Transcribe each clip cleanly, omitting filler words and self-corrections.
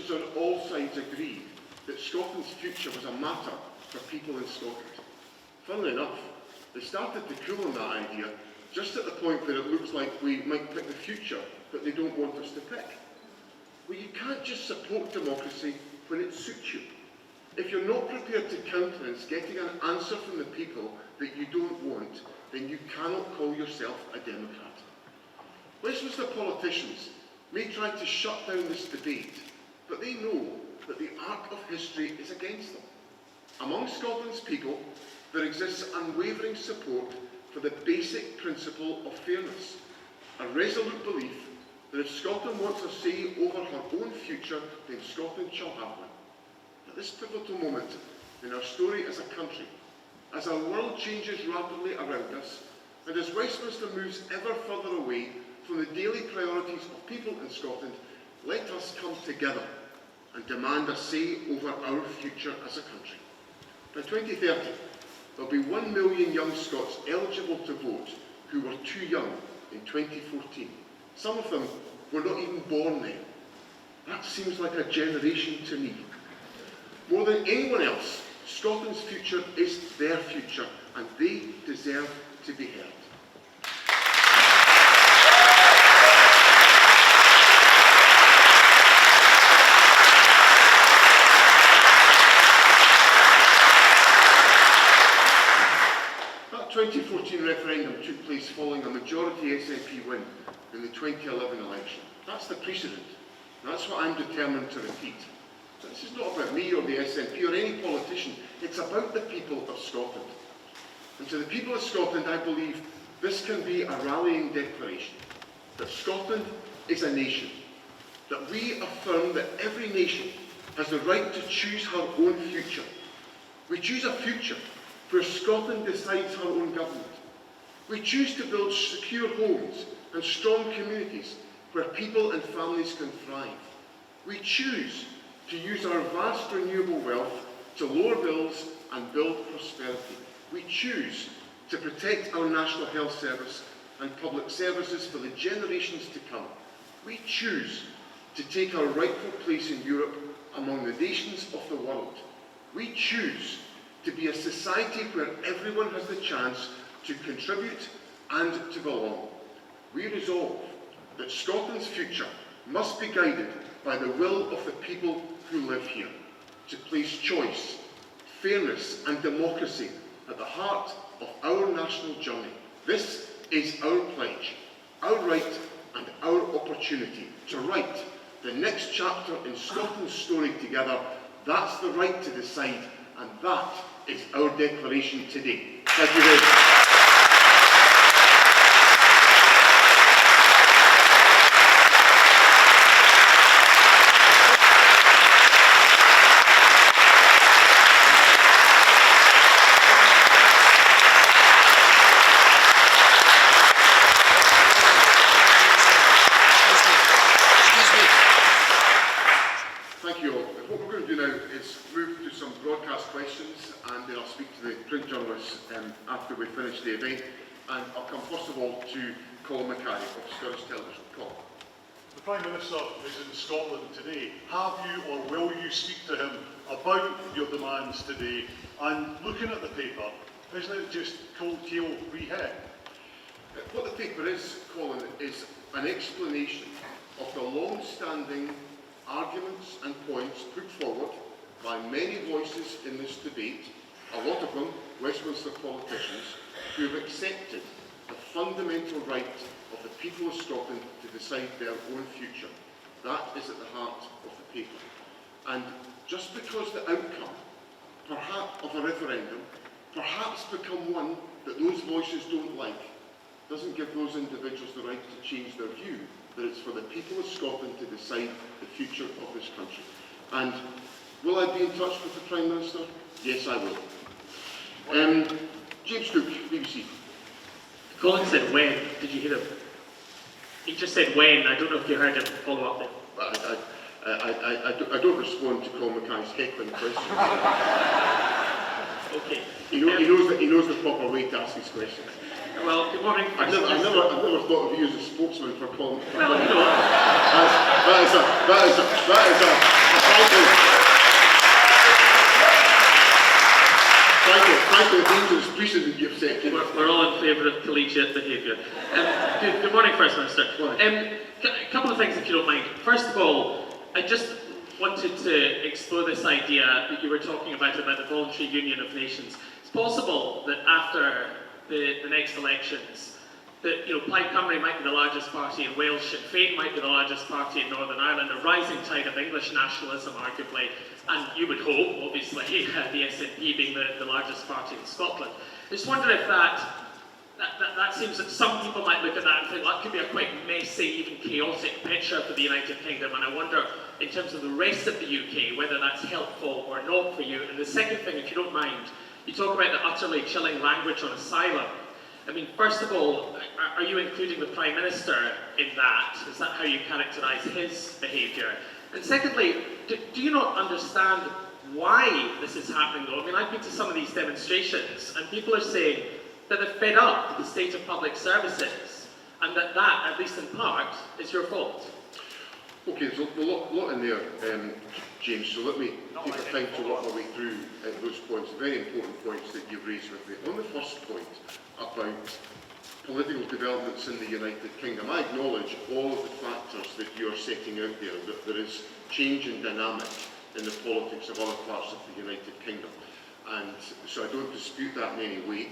politicians on all sides agreed that Scotland's future was a matter for people in Scotland. Funnily enough, they started to cool on that idea just at the point where it looks like we might pick the future that they don't want us to pick. Well, you can't just support democracy when it suits you. If you're not prepared to countenance getting an answer from the people that you don't want, then you cannot call yourself a Democrat. Westminster politicians may try to shut down this debate, but they know that the arc of history is against them. Among Scotland's people, there exists unwavering support for the basic principle of fairness, a resolute belief that if Scotland wants a say over her own future, then Scotland shall have one. At this pivotal moment in our story as a country, as our world changes rapidly around us, and as Westminster moves ever further away from the daily priorities of people in Scotland, let us come together and demand a say over our future as a country. By 2030, there will be 1 million young Scots eligible to vote who were too young in 2014. Some of them were not even born then. That seems like a generation to me. More than anyone else, Scotland's future is their future, and they deserve to be heard. That 2014 referendum took place following a majority SNP win in the 2011 election. That's the precedent. That's what I'm determined to repeat. So this is not about me or the SNP or any politician. It's about the people of Scotland. And to the people of Scotland, I believe this can be a rallying declaration that Scotland is a nation, that we affirm that every nation has the right to choose her own future. We choose a future where Scotland decides her own government. We choose to build secure homes and strong communities where people and families can thrive. We choose to use our vast renewable wealth to lower bills and build prosperity. We choose to protect our National Health Service and public services for the generations to come. We choose to take our rightful place in Europe among the nations of the world. We choose to be a society where everyone has the chance to contribute and to belong. We resolve that Scotland's future must be guided by the will of the people who live here, to place choice, fairness and democracy at the heart of our national journey. This is our pledge, our right and our opportunity to write the next chapter in Scotland's story together. That's the right to decide, and that is our declaration today. Thank you very much. Thank you all. What we're going to do now is move to some broadcast questions, and then I'll speak to the print journalists after we finish the event. And I'll come first of all to Colin Mackay of Scottish Television. Colin. The Prime Minister is in Scotland today. Have you or will you speak to him about your demands today? And looking at the paper, isn't it just cold keel rehead? What the paper is, Colin, is an explanation of the long-standing arguments and points put forward by many voices in this debate, a lot of them Westminster politicians, who have accepted the fundamental right of the people of Scotland to decide their own future. That is at the heart of the paper. And just because the outcome, perhaps of a referendum, perhaps become one that those voices don't like, doesn't give those individuals the right to change their view, that it's for the people of Scotland to decide the future of this country. And will I be in touch with the Prime Minister? Yes, I will. James Cook, BBC. Colin said when. Did you hear him? He just said when. I don't know if you heard him follow up there. I don't respond to Colin Mackay's heckling questions. Okay. He knows the proper way to ask his questions. Well, good morning, I've First never Minister. thought of you as a spokesman for Colin. Well, you know, That is a frankly dangerous precedent you've set. we're all in favour of collegiate behaviour. Good morning, First Minister. A couple of things, if you don't mind. First of all, I just wanted to explore this idea that you were talking about the voluntary union of nations. It's possible that after the next elections, that Plaid Cymru might be the largest party in Wales, Sinn Féin might be the largest party in Northern Ireland, a rising tide of English nationalism, arguably, and you would hope, obviously, the SNP being the largest party in Scotland. I just wonder if that seems that some people might look at that and think that could be a quite messy, even chaotic picture for the United Kingdom, and I wonder, in terms of the rest of the UK, whether that's helpful or not for you. And the second thing, if you don't mind, you talk about the utterly chilling language on asylum. I mean, first of all, are you including the Prime Minister in that? Is that how you characterise his behaviour? And secondly, do you not understand why this is happening though? I mean, I've been to some of these demonstrations and people are saying that they're fed up with the state of public services and that, at least in part, is your fault. Okay, there's a lot in there, James, so let me take the time to work my way through those points, very important points that you've raised with me. On the first point about political developments in the United Kingdom, I acknowledge all of the factors that you're setting out there, that there is change in dynamic in the politics of other parts of the United Kingdom, and so I don't dispute that in any way.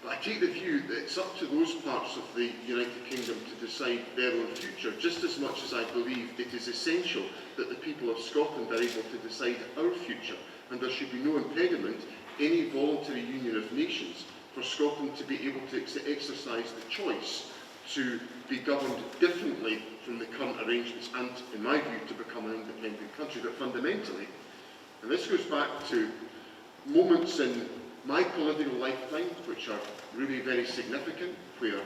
But I take the view that it's up to those parts of the United Kingdom to decide their own future, just as much as I believe it is essential that the people of Scotland are able to decide our future, and there should be no impediment, any voluntary union of nations, for Scotland to be able to exercise the choice to be governed differently from the current arrangements and, in my view, to become an independent country. But fundamentally, and this goes back to moments in my political lifetime, which are really very significant, where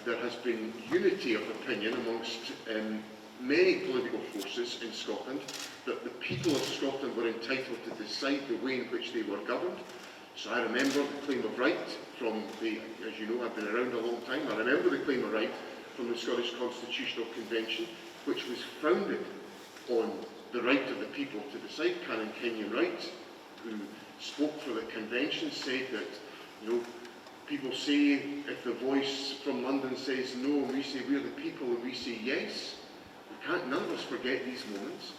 there has been unity of opinion amongst many political forces in Scotland, that the people of Scotland were entitled to decide the way in which they were governed. So I remember the claim of right from as you know, I've been around a long time, I remember the claim of right from the Scottish Constitutional Convention, which was founded on the right of the people to decide. Canon Kenyon Wright, who spoke for the convention, said that people say, if the voice from London says no, and we say we're the people, and we say yes. None of us forget these moments.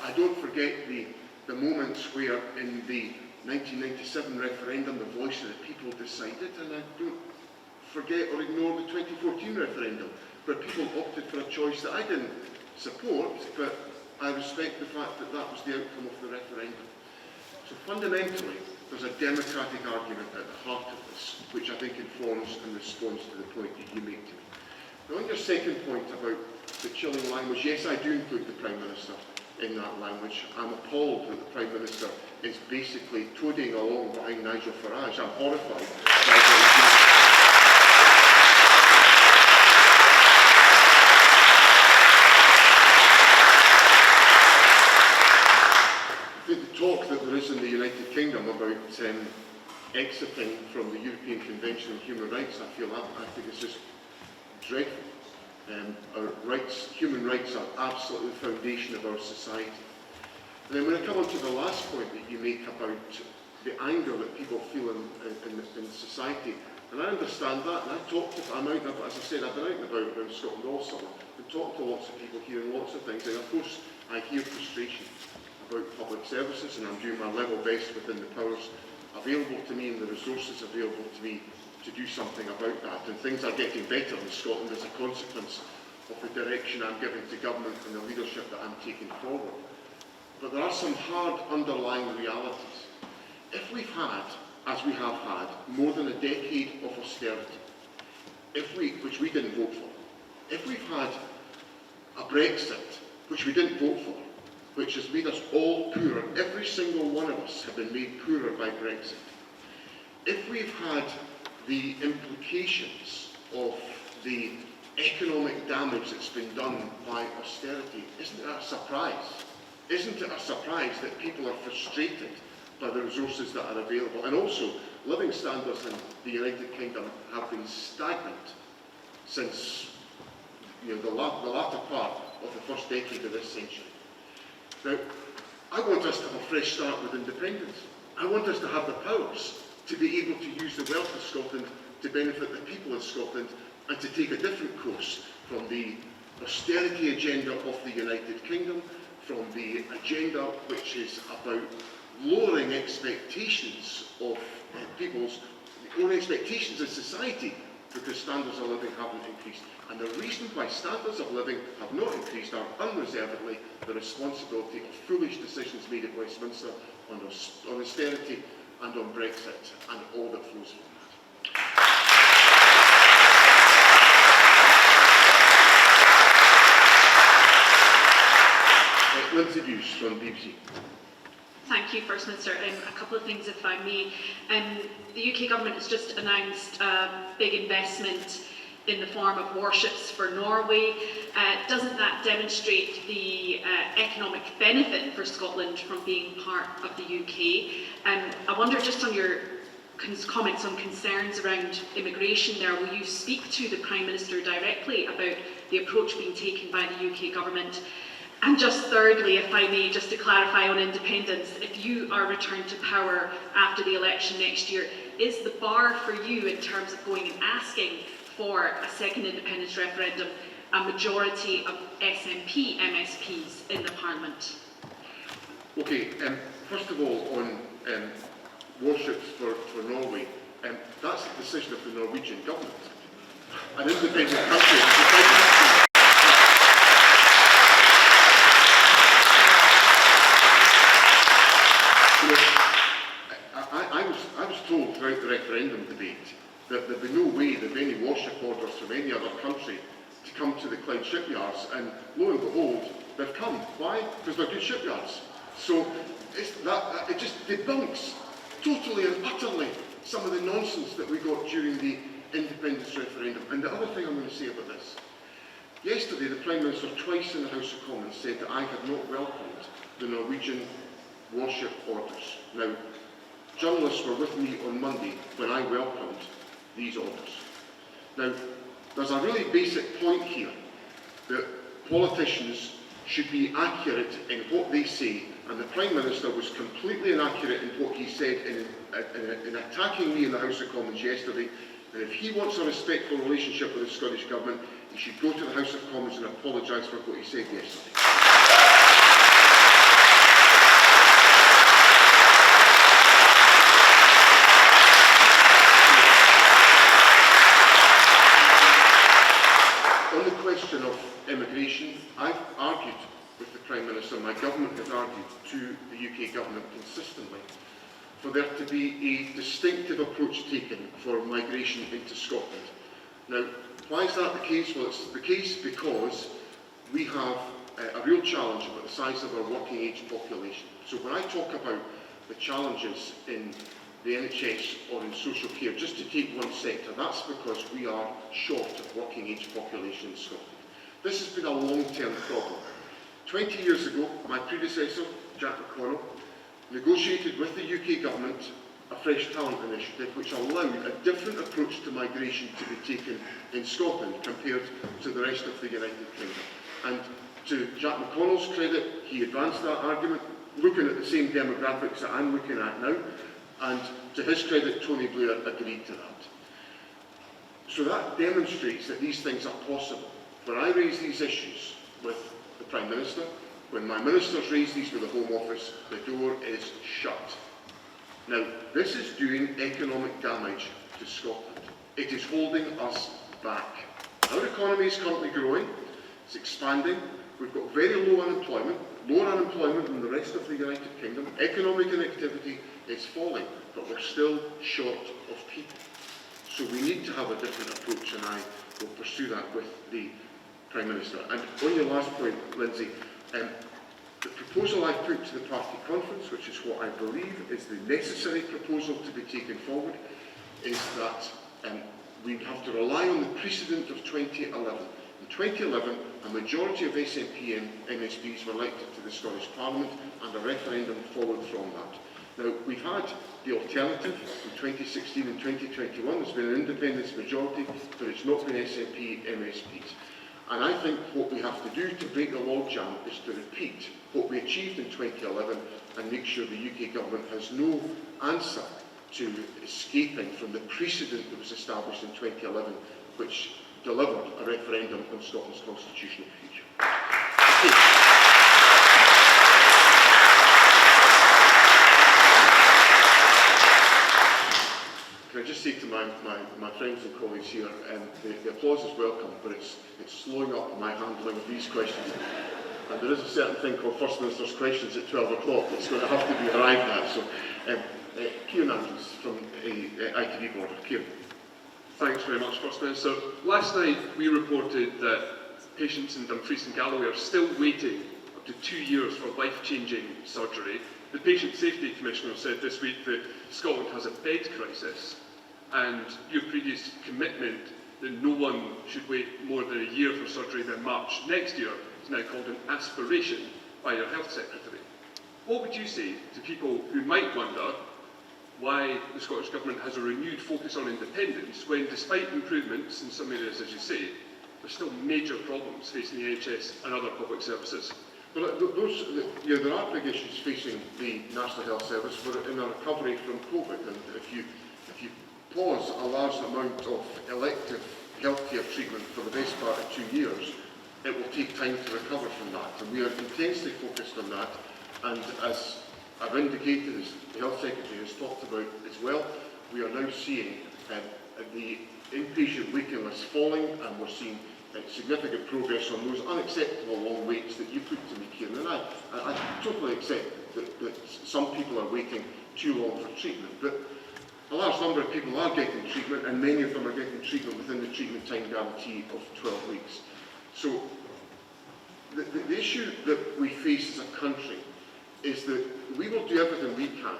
I don't forget the moments where in the 1997 referendum the voice of the people decided, and I don't forget or ignore the 2014 referendum, where people opted for a choice that I didn't support, but I respect the fact that that was the outcome of the referendum. So fundamentally, there's a democratic argument at the heart of this, which I think informs and responds to the point that you make to me. Now, on your second point about the chilling language, yes, I do include the Prime Minister in that language. I'm appalled that the Prime Minister is basically toadying along behind Nigel Farage. I'm horrified by what he's doing. The talk that there is in the United Kingdom about exiting from the European Convention on Human Rights, I think it's just dreadful. Our rights, human rights, are absolutely the foundation of our society. And then when I come on to the last point that you make about the anger that people feel in society, and I understand that, and as I said, I've been out and about around Scotland all summer, and talked to lots of people, hearing lots of things, and of course I hear frustration about public services, and I'm doing my level best within the powers available to me and the resources available to me to do something about that. And things are getting better in Scotland as a consequence of the direction I'm giving to government and the leadership that I'm taking forward. But there are some hard underlying realities. If we've had, as we have had, more than a decade of austerity, which we didn't vote for, if we've had a Brexit, which we didn't vote for, which has made us all poorer, every single one of us have been made poorer by Brexit, if we've had the implications of the economic damage that's been done by austerity, isn't it a surprise? Isn't it a surprise that people are frustrated by the resources that are available? And also, living standards in the United Kingdom have been stagnant since the latter part of the first decade of this century. Now, I want us to have a fresh start with independence. I want us to have the powers to be able to use the wealth of Scotland to benefit the people of Scotland and to take a different course from the austerity agenda of the United Kingdom, from the agenda which is about lowering expectations of people's own expectations in society because standards of living haven't increased. And the reason why standards of living have not increased are unreservedly the responsibility of foolish decisions made at Westminster on austerity and on Brexit and all that flows from that. Lindsay Hughes from BBC. Thank you, First Minister. A couple of things, if I may. The UK Government has just announced a big investment in the form of warships for Norway. Doesn't that demonstrate the economic benefit for Scotland from being part of the UK? I wonder, just on your comments on concerns around immigration there, will you speak to the Prime Minister directly about the approach being taken by the UK Government? And just thirdly, if I may, just to clarify on independence, if you are returned to power after the election next year, is the bar for you in terms of going and asking for a second independence referendum a majority of SNP MSPs in the Parliament? Okay, first of all, on warships for Norway, that's the decision of the Norwegian government. An independent country has decided. I was told throughout the referendum debate that there'd be no way there'd be any warship orders from any other country to come to the Clyde shipyards, and lo and behold, they've come. Why? Because they're good shipyards. So it just debunks totally and utterly some of the nonsense that we got during the independence referendum. And the other thing I'm going to say about this, yesterday the Prime Minister twice in the House of Commons said that I had not welcomed the Norwegian warship orders. Now, journalists were with me on Monday when I welcomed these orders. Now, there's a really basic point here that politicians should be accurate in what they say, and the Prime Minister was completely inaccurate in what he said in attacking me in the House of Commons yesterday. And if he wants a respectful relationship with the Scottish Government, he should go to the House of Commons and apologise for what he said yesterday. On the question of immigration, I've argued with the Prime Minister, my government has argued to the UK Government consistently for there to be a distinctive approach taken for migration into Scotland. Now, why is that the case? Well, it's the case because we have a real challenge about the size of our working age population. So when I talk about the challenges in the NHS or in social care, just to take one sector, that's because we are short of working age population in Scotland. This has been a long-term problem. 20 years ago, my predecessor, Jack McConnell, negotiated with the UK Government a Fresh Talent Initiative which allowed a different approach to migration to be taken in Scotland compared to the rest of the United Kingdom. And to Jack McConnell's credit, he advanced that argument, looking at the same demographics that I'm looking at now, and to his credit, Tony Blair agreed to that. So that demonstrates that these things are possible. When I raise these issues with the Prime Minister, when my ministers raise these with the Home Office, the door is shut. Now, this is doing economic damage to Scotland. It is holding us back. Our economy is currently growing, it's expanding, we've got very low unemployment, lower unemployment than the rest of the United Kingdom, economic inactivity is falling, but we're still short of people. So we need to have a different approach, and I will pursue that with the Prime Minister. And on your last point, Lindsay, the proposal I put to the party conference, which is what I believe is the necessary proposal to be taken forward, is that we have to rely on the precedent of 2011. In 2011, a majority of SNP MSPs were elected to the Scottish Parliament, and a referendum followed from that. Now, we've had the alternative in 2016 and 2021. There's been an independence majority, but it's not been SNP MSPs. And I think what we have to do to break the logjam is to repeat what we achieved in 2011 and make sure the UK government has no answer to escaping from the precedent that was established in 2011, which delivered a referendum on Scotland's constitutional future. Can I just say to my friends and colleagues here, the applause is welcome, but it's slowing up my handling of these questions. And there is a certain thing called First Minister's questions at 12 o'clock that's going to have to be arrived at. So, Kieran Andrews from ITV Board. Kieran. Thanks very much, First Minister. Last night we reported that patients in Dumfries and Galloway are still waiting up to 2 years for life-changing surgery. The Patient Safety Commissioner said this week that Scotland has a bed crisis, and your previous commitment that no one should wait more than a year for surgery than March next year is now called an aspiration by your Health Secretary. What would you say to people who might wonder why the Scottish Government has a renewed focus on independence when, despite improvements in some areas, as you say, there's still major problems facing the NHS and other public services? Well, there are big issues facing the National Health Service. We're in a recovery from COVID, and if you pause a large amount of elective healthcare treatment for the best part of 2 years, it will take time to recover from that. And we are intensely focused on that. And as I've indicated, as the Health Secretary has talked about as well, we are now seeing the inpatient waiting list falling, and we're seeing significant progress on those unacceptable long waits that you put to me, Kieran. And I totally accept that some people are waiting too long for treatment, but a large number of people are getting treatment, and many of them are getting treatment within the treatment time guarantee of 12 weeks. So the issue that we face as a country is that we will do everything we can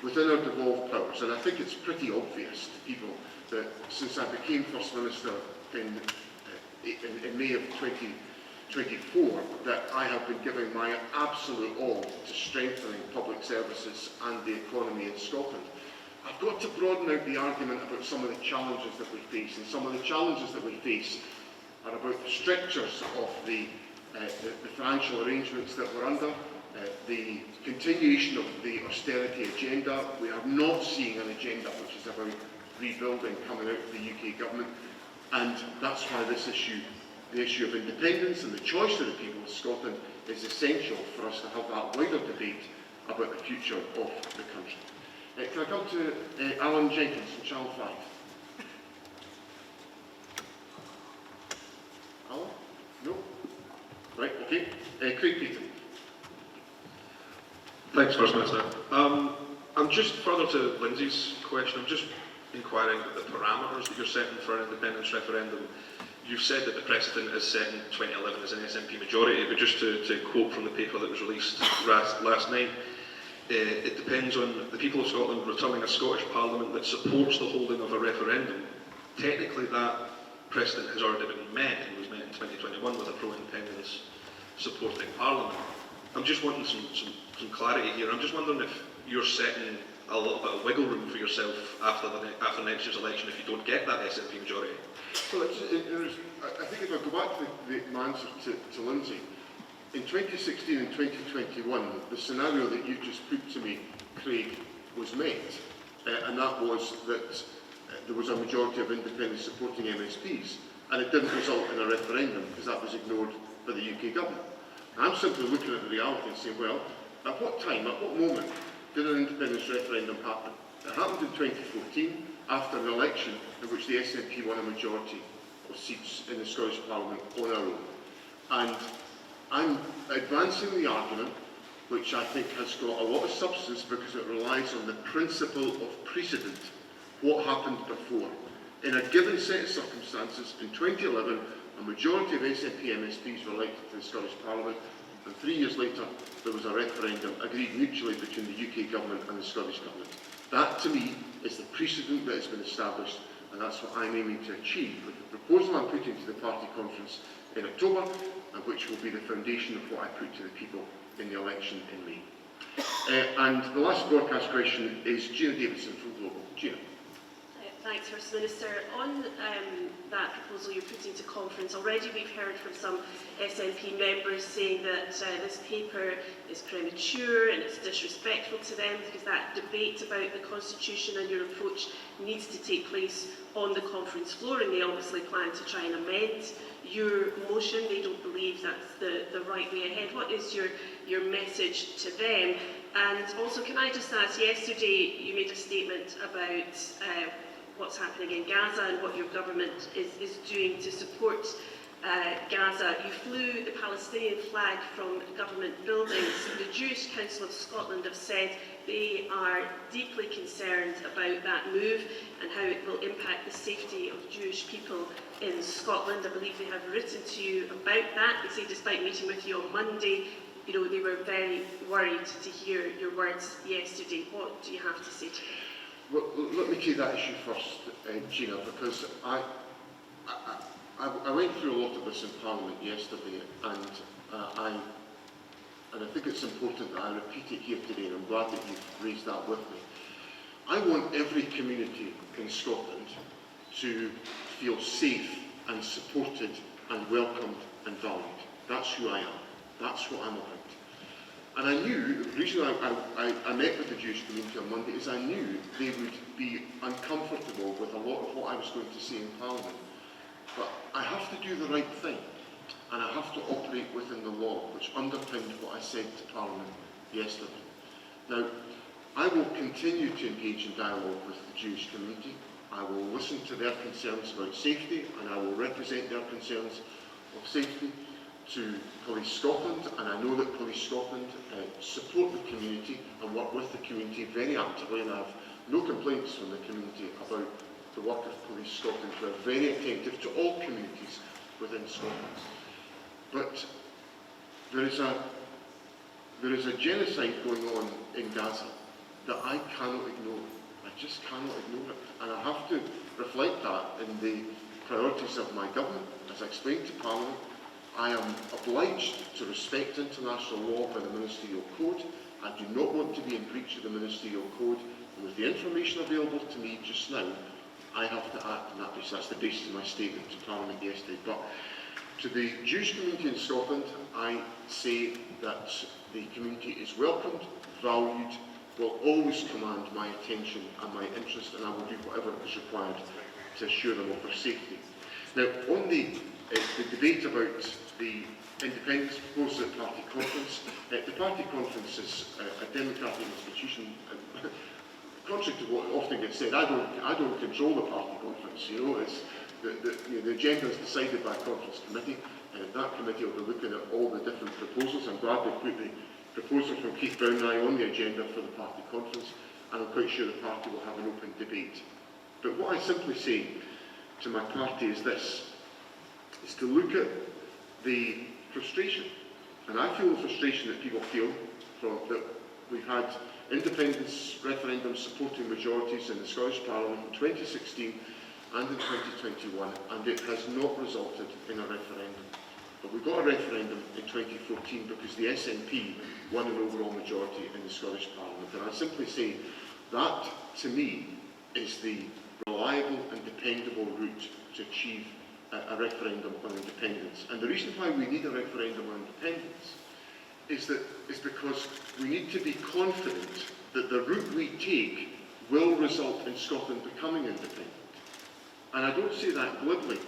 within our devolved powers, and I think it's pretty obvious to people that since I became First Minister in May of 2024, that I have been giving my absolute all to strengthening public services and the economy in Scotland. I've got to broaden out the argument about some of the challenges that we face, and some of the challenges that we face are about the strictures of the financial arrangements that we're under, the continuation of the austerity agenda. We are not seeing an agenda which is about rebuilding coming out of the UK government, and that's why this issue, the issue of independence and the choice of the people of Scotland, is essential for us to have that wider debate about the future of the country. Can I come to Alan Jenkins from Channel 5? Alan? No? Right, okay. Craig Peter. Thanks, First Minister. I'm just further to Lindsay's question. I'm just inquiring about the parameters that you're setting for an independence referendum. You've said that the precedent is set in 2011 as an SNP majority, but just to quote from the paper that was released last night, it depends on the people of Scotland returning a Scottish Parliament that supports the holding of a referendum. Technically, that precedent has already been met and was met in 2021 with a pro-independence supporting Parliament. I'm just wanting some clarity here. I'm just wondering if you're setting a little bit of wiggle room for yourself after next year's election if you don't get that SNP majority. Well, I think if I go back to my answer to Lindsay, in 2016 and 2021, the scenario that you just put to me, Craig, was met, and that was that there was a majority of independents supporting MSPs, and it didn't result in a referendum because that was ignored by the UK government. I'm simply looking at the reality and saying, well, at what time, at what moment did an independence referendum happen? It happened in 2014 after an election in which the SNP won a majority of seats in the Scottish Parliament on our own. And I'm advancing the argument, which I think has got a lot of substance because it relies on the principle of precedent, what happened before. In a given set of circumstances, in 2011, a majority of SNP MSPs were elected to the Scottish Parliament, and 3 years later, there was a referendum agreed mutually between the UK government and the Scottish government. That, to me, is the precedent that has been established, and that's what I'm aiming to achieve with the proposal I'm putting to the party conference in October, and which will be the foundation of what I put to the people in the election in May. And the last broadcast question is Gina Davidson from Global. Gina. Thanks, First Minister. On that proposal you're putting to conference, already we've heard from some SNP members saying that this paper is premature and it's disrespectful to them because that debate about the Constitution and your approach needs to take place on the conference floor, and they obviously plan to try and amend your motion. They don't believe that's the right way ahead. What is your message to them? And also, can I just ask, yesterday you made a statement about what's happening in Gaza and what your government is doing to support Gaza. You flew the Palestinian flag from government buildings. The Jewish Council of Scotland have said they are deeply concerned about that move and how it will impact the safety of Jewish people in Scotland. I believe they have written to you about that. They say despite meeting with you on Monday, you know, they were very worried to hear your words yesterday. What do you have to say to them? Well, let me take that issue first, Gina, because I went through a lot of this in Parliament yesterday, and I think it's important that I repeat it here today, and I'm glad that you've raised that with me. I want every community in Scotland to feel safe and supported and welcomed and valued. That's who I am. That's what I'm about. And I knew, the reason I met with the Jewish community on Monday is I knew they would be uncomfortable with a lot of what I was going to say in Parliament. But I have to do the right thing, and I have to operate within the law, which underpinned what I said to Parliament yesterday. Now, I will continue to engage in dialogue with the Jewish community. I will listen to their concerns about safety, and I will represent their concerns of safety to Police Scotland, and I know that Police Scotland support the community and work with the community very actively, and I have no complaints from the community about the work of Police Scotland, who are very attentive to all communities within Scotland. But there is a genocide going on in Gaza that I cannot ignore. I just cannot ignore it, and I have to reflect that in the priorities of my government. As I explained to Parliament, I am obliged to respect international law by the Ministerial Code. I do not want to be in breach of the Ministerial Code, and with the information available to me just now, I have to act on that basis. That's the basis of my statement to Parliament yesterday. But to the Jewish community in Scotland, I say that the community is welcomed, valued, will always command my attention and my interest, and I will do whatever is required to assure them of their safety. Now, on the debate about the independence proposal at party conference, the party conference is a democratic institution. Contrary to what often gets said, I don't control the party conference. You know, it's the agenda is decided by a conference committee, and that committee will be looking at all the different proposals. I'm glad they put the proposal from Keith Brown and I on the agenda for the party conference, and I'm quite sure the party will have an open debate. But what I simply say to my party is this, is to look at the frustration, and I feel the frustration that people feel from that we've had independence referendums supporting majorities in the Scottish Parliament in 2016 and in 2021, and it has not resulted in a referendum. But we got a referendum in 2014 because the SNP won an overall majority in the Scottish Parliament. And I simply say that, to me, is the reliable and dependable route to achieve a referendum on independence. And the reason why we need a referendum on independence is because we need to be confident that the route we take will result in Scotland becoming independent. And I don't say that glibly,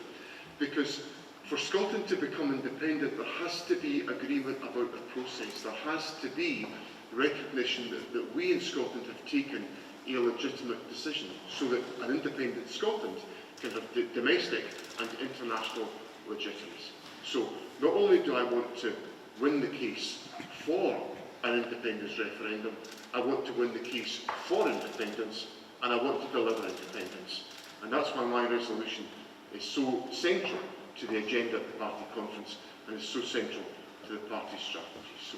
because for Scotland to become independent, there has to be agreement about the process. There has to be recognition that we in Scotland have taken a legitimate decision, so that an independent Scotland can have domestic and international legitimacy. So not only do I want to win the case for an independence referendum, I want to win the case for independence, and I want to deliver independence. And that's why my resolution is so central to the agenda at the party conference, and is so central to the party's strategy. So,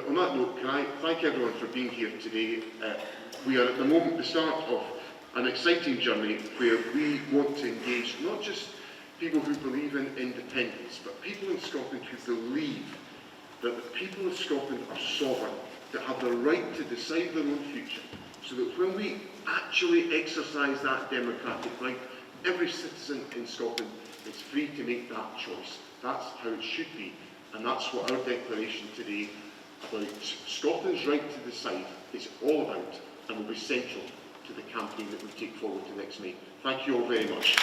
on that note, can I thank everyone for being here today. We are at the moment the start of an exciting journey where we want to engage not just people who believe in independence, but people in Scotland who believe that the people of Scotland are sovereign that have the right to decide their own future, so that when we actually exercise that democratic right, every citizen in Scotland is free to make that choice. That's how it should be, and that's what our declaration today about Scotland's right to decide is all about, and will be central to the campaign that we take forward to next May. Thank you all very much.